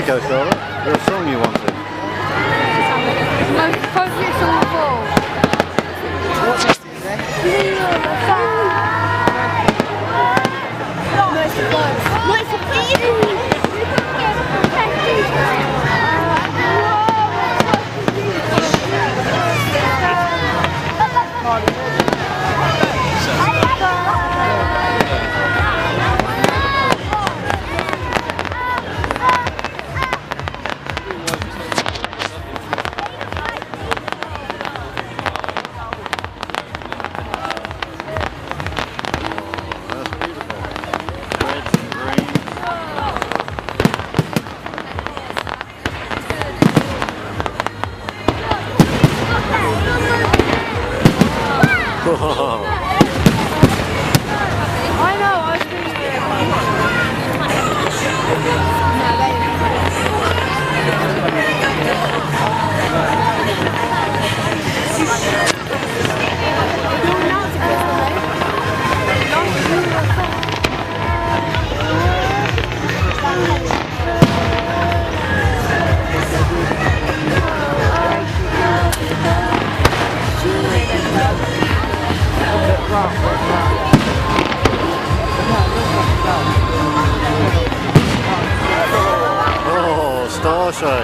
you go, Charlotte. There's a song you wanted. Most appropriate song of all. What is it? Oh, star show.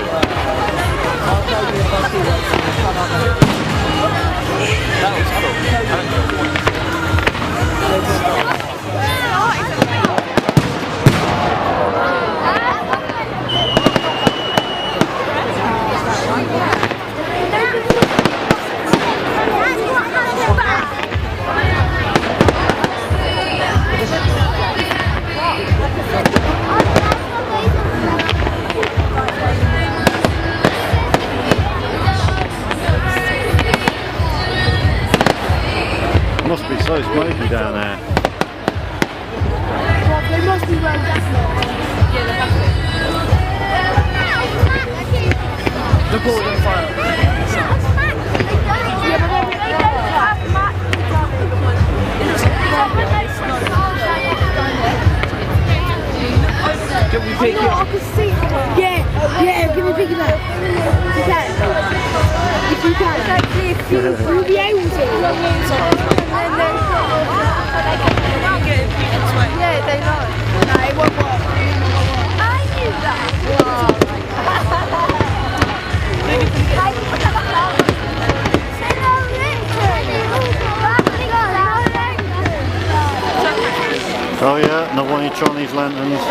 Must be so smoky down there. They must be well decorated. Yeah, they have to. The Albans Fireworks. Yeah, but they don't have much. Can we pick it up? I can see it. Yeah, can we pick it up? You can. If you can. You'll be able to. Yeah, they know. No, it won't work. I knew that. Oh yeah, not one of your Chinese lanterns.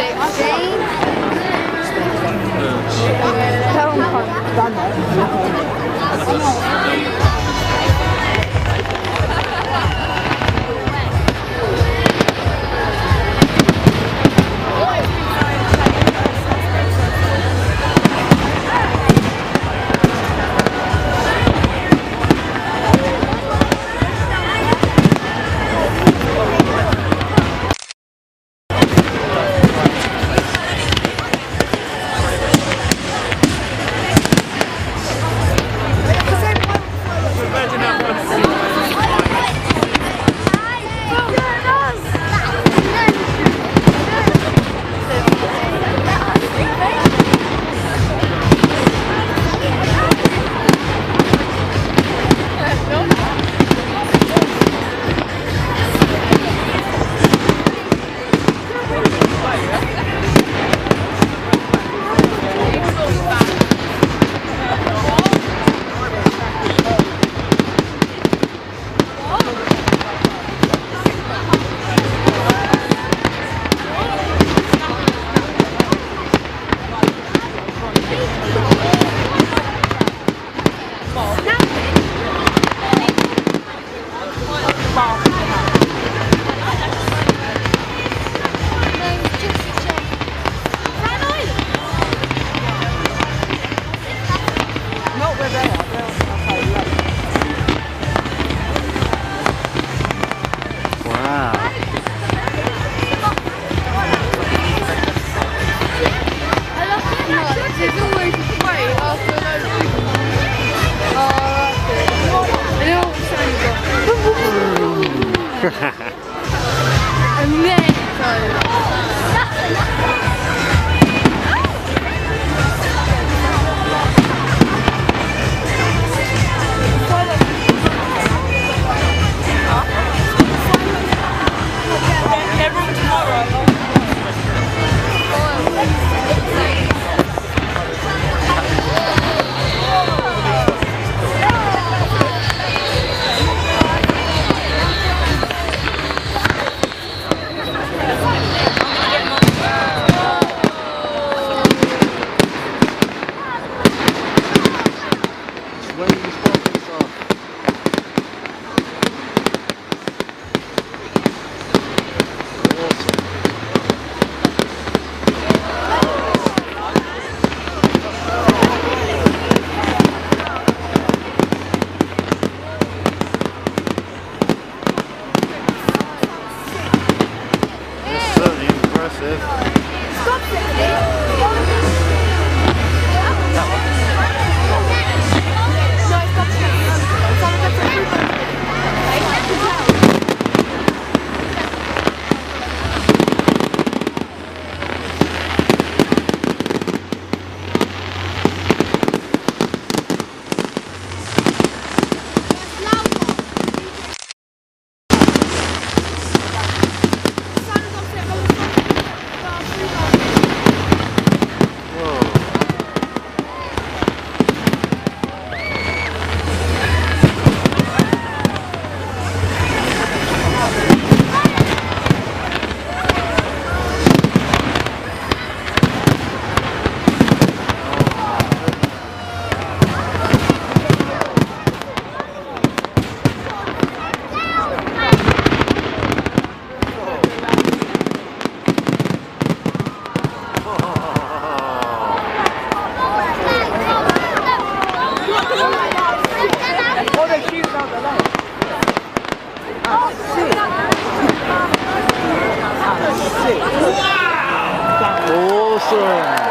And then Awesome!